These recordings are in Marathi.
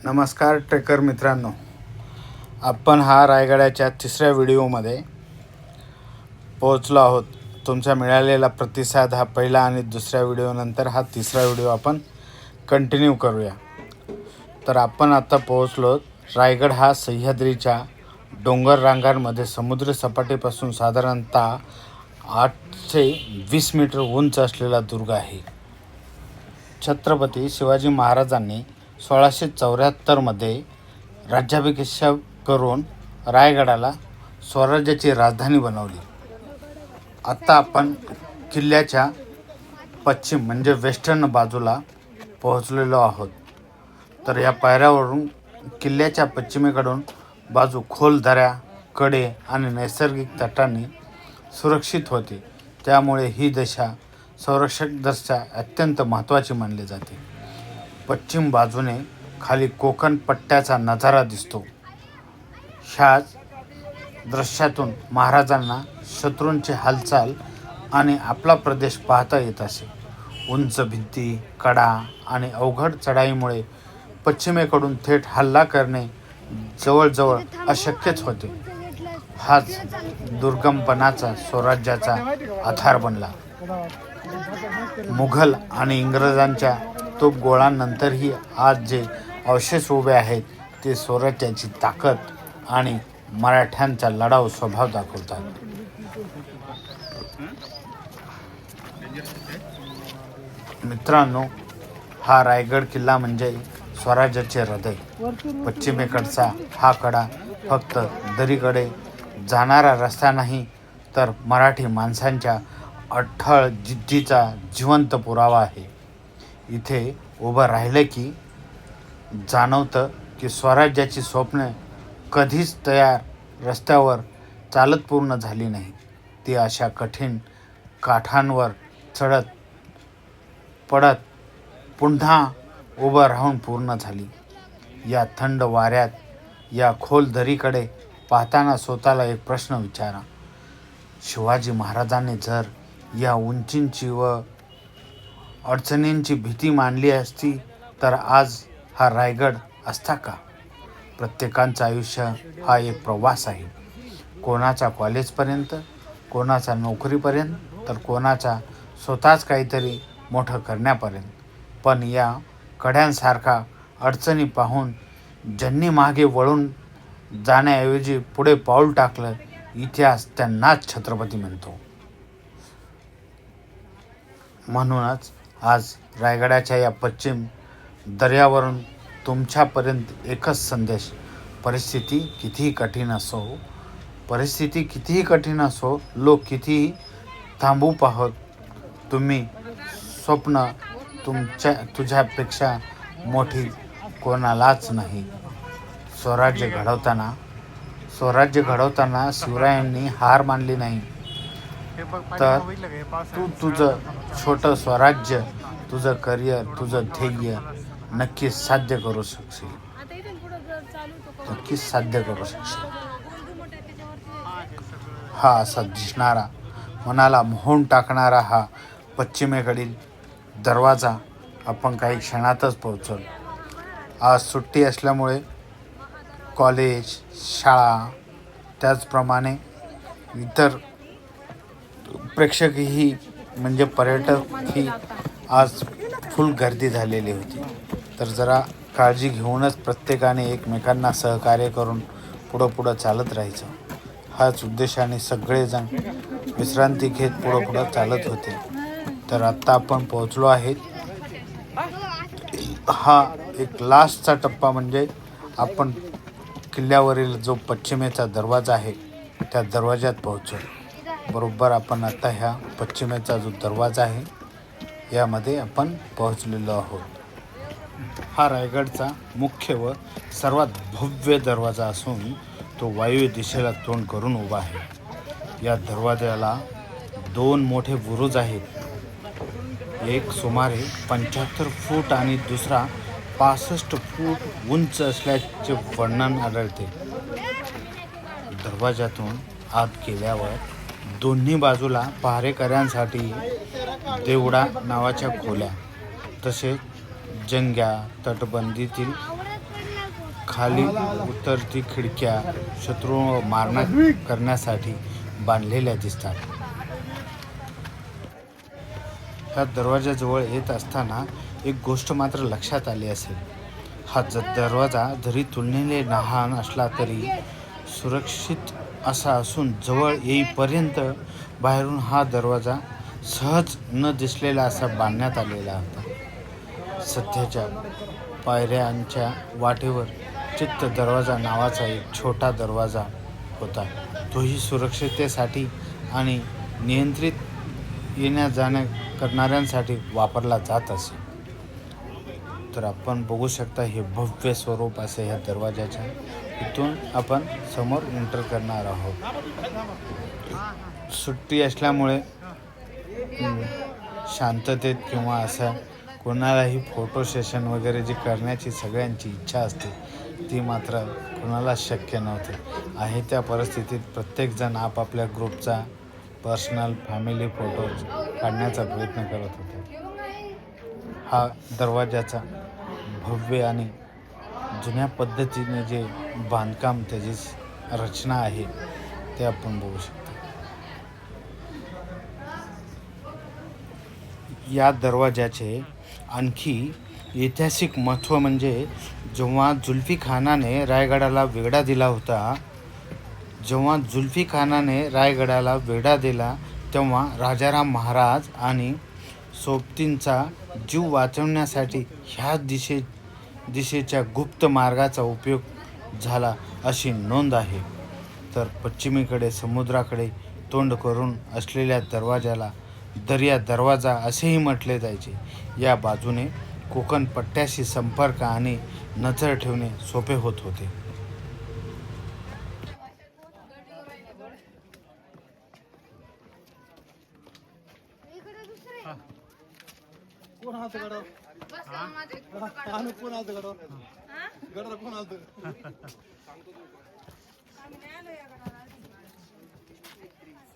नमस्कार ट्रेकर मित्रांनो, आपण हा रायगडाच्या तिसऱ्या व्हिडिओमध्ये पोहोचलो आहोत. तुमचा मिळालेला प्रतिसाद हा पहिला आणि दुसऱ्या व्हिडिओनंतर हा तिसरा व्हिडिओ आपण कंटिन्यू करूया. तर आपण आता पोहोचलो. रायगड हा सह्याद्रीच्या डोंगर रांगांमध्ये समुद्र सपाटीपासून साधारणतः 820 मीटर उंच असलेला दुर्ग आहे. छत्रपती शिवाजी महाराजांनी 1674मध्ये राज्याभिषेक करून रायगडाला स्वराज्याची राजधानी बनवली. आत्ता आपण किल्ल्याच्या पश्चिम म्हणजे वेस्टर्न बाजूला पोहोचलेलो आहोत. तर या पायऱ्यावरून किल्ल्याच्या पश्चिमेकडून बाजू खोल दऱ्या, कडे आणि नैसर्गिक तटांनी सुरक्षित होते. त्यामुळे ही दिशा संरक्षणदृष्ट्या अत्यंत महत्त्वाची मानली जाते. पश्चिम बाजूने खाली कोकण पट्ट्याचा नजारा दिसतो. ह्याच दृश्यातून महाराजांना शत्रूंची हालचाल आणि आपला प्रदेश पाहता येत असे. उंच भिंती, कडा आणि अवघड चढाईमुळे पश्चिमेकडून थेट हल्ला करणे जवळजवळ अशक्यच होते. हाच दुर्गमपणाचा स्वराज्याचा आधार बनला. मुघल आणि इंग्रजांच्या तोफगोळांनंतरही आज जे अवशेष उभे आहेत ते स्वराज्याची ताकद आणि मराठ्यांचा लढाऊ स्वभाव दाखवतात. मित्रांनो, हा रायगड किल्ला म्हणजे स्वराज्याचे हृदय. पश्चिमेकडचा हा कडा फक्त दरीकडे जाणारा रस्ता नाही, तर मराठी माणसांच्या अठ्ठल जिद्दीचा जिवंत पुरावा आहे. इथे उभं राहिलं की जाणवतं की स्वराज्याची स्वप्ने कधीच तयार रस्त्यावर चालत पूर्ण झाली नाही. ती अशा कठीण काठांवर चढत पडत पुन्हा उभं राहून पूर्ण झाली. या थंड वाऱ्यात, या खोल दरीकडे पाहताना स्वतःला एक प्रश्न विचारा. शिवाजी महाराजांनी जर या उंचींची व अडचणींची भीती मानली असती तर आज हा रायगड असता का? प्रत्येकाचं आयुष्य हा एक प्रवास आहे. कोणाचा कॉलेजपर्यंत, कोणाचा नोकरीपर्यंत, तर कोणाचा स्वतःच काहीतरी मोठं करण्यापर्यंत. पण या कड्यांसारखा अडचणी पाहून ज्यांनी मागे वळून जाण्याऐवजी पुढे पाऊल टाकलं, इतिहास त्यांनाच छत्रपती म्हणतो. म्हणूनच आज रायगडाच्या या पश्चिम दऱ्यावरून तुमच्यापर्यंत एकच संदेश. परिस्थिती कितीही कठीण असो, लोक कितीही थांबू पाहत, तुम्ही स्वप्न तुझ्यापेक्षा मोठी कोणालाच नाही. स्वराज्य घडवताना शिवरायांनी हार मानली नाही. तर तू तुझं छोटं स्वराज्य, तुझं करिअर, तुझं ध्येय नक्कीच साध्य करू शकशील. हा असा दिसणारा, मनाला मोहून टाकणारा हा पश्चिमेकडील दरवाजा आपण काही क्षणातच पोहोचलो. आज सुट्टी असल्यामुळे कॉलेज, शाळा, त्याचप्रमाणे इतर प्रेक्षकही म्हणजे पर्यटकही आज फुल गर्दी झालेली होती. तर जरा काळजी घेऊनच प्रत्येकाने एकमेकांना सहकार्य करून पुढं चालत राहायचं. हाच उद्देशाने सगळेजण विश्रांती घेत पुढं चालत होते. तर आत्ता आपण पोहोचलो आहेत. हा एक लास्टचा टप्पा म्हणजे आपण किल्ल्यावरील जो पश्चिमेचा दरवाजा आहे त्या दरवाज्यात पोहोचलो. बरोबर आपण आता ह्या पश्चिमेचा जो दरवाजा आहे यामध्ये आपण पोहोचलेलो आहोत. हा रायगडचा मुख्य व सर्वात भव्य दरवाजा असून तो वायव्य दिशेला तोंड करून उभा आहे. या दरवाजाला 2 मोठे बुरुज आहेत. एक सुमारे 75 फूट आणि दुसरा 65 फूट उंच असल्याचे वर्णन आढळते. दरवाजातून आत गेल्यावर दोन्ही बाजूला पहारेकऱ्यांसाठी देवडा नावाच्या खोल्या, तसेच जंग्या, तटबंदीतील खाली उतरती खिडक्या शत्रू मारण्यात करण्यासाठी बांधलेल्या दिसतात. ह्या दरवाजाजवळ येत असताना एक गोष्ट मात्र लक्षात आली असेल. हा दरवाजा जरी तुलनेने लहान असला तरी सुरक्षित असा असून जवळ येईपर्यंत बाहेरून हा दरवाजा सहज न दिसलेला असा बांधण्यात आलेला होता. सध्याच्या पायऱ्यांच्या वाटेवर चित्त दरवाजा नावाचा एक छोटा दरवाजा होता. तोही सुरक्षिततेसाठी आणि नियंत्रित येण्या जाण्या करणाऱ्यांसाठी वापरला जात असे. तर आपण बघू शकता हे भव्य स्वरूप असे ह्या दरवाजाच्या. इथून आपण समोर एंटर करणार आहोत. सुट्टी असल्यामुळे शांततेत किंवा असं कोणालाही फोटो सेशन वगैरे जी करण्याची सगळ्यांची इच्छा असते ती मात्र कोणाला शक्य नव्हते. आहे त्या परिस्थितीत प्रत्येकजण आपापल्या ग्रुपचा पर्सनल फॅमिली फोटोज काढण्याचा प्रयत्न करत होते. हा दरवाजाचा भव्य आणि जुन्या पद्धतीने जे बांधकाम त्याची रचना आहे ते आपण बघू शकतो. या दरवाजाचे आणखी ऐतिहासिक महत्त्व म्हणजे जेव्हा जुल्फी खानाने रायगडाला वेढा दिला तेव्हा राजाराम महाराज आणि सोबतींचा जीव वाचवण्यासाठी ह्या दिशेच्या गुप्त मार्गाचा उपयोग झाला अशी नोंद आहे. तर पश्चिमेकडे समुद्राकडे तोंड करून असलेल्या दरवाजाला दर्या दरवाजा असेही म्हटले जायचे. या बाजूने कोकण पट्ट्याशी संपर्क आणि नजर ठेवणे सोपे होत होते.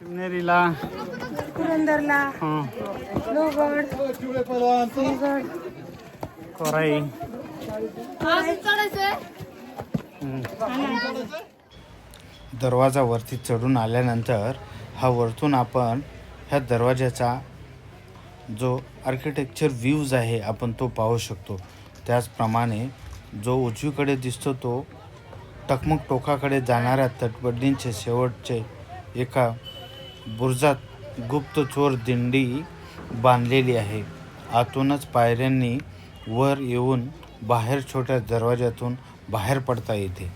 शिवनेरीला, पुरंदरला, लोहगड, सिंहगड, कोराई. दरवाजावरती चढून आल्यानंतर हा वरतून आपण ह्या दरवाजाचा जो आर्किटेक्चर व्ह्यूज आहे आपण तो पाहू शकतो. त्याचप्रमाणे जो उजवीकडे दिसतो तो टकमक टोकाकडे जाणाऱ्या तटबंदीचे शेवटचे एका बुरुजात गुप्त चोर दिंडी बांधलेली आहे. आतूनच पायऱ्यांनी वर येऊन बाहेर छोट्या दरवाज्यातून बाहेर पडता येते.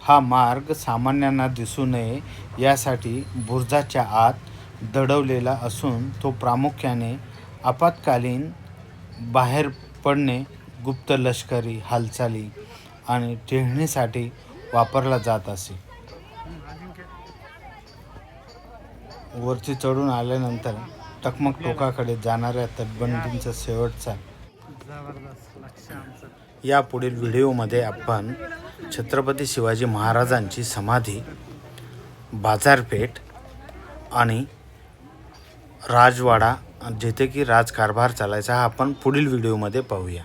हा मार्ग सामान्यांना दिसू नये यासाठी बुरुजाच्या आत दडवलेला असून तो प्रामुख्याने आपत्कालीन बाहेर पडणे, गुप्त लष्करी हालचाली आणि टेहळणीसाठी वापरला जात असे. वरती चढून आल्यानंतर टकमक टोकाकडे जाणाऱ्या तटबंदींचा शेवटचा या पुढील व्हिडिओमध्ये आपण छत्रपती शिवाजी महाराजांची समाधी, बाजारपेठ आणि राजवाडा जिथे की राजकारभार चालायचा हा आपण पुढील व्हिडिओमध्ये पाहूया.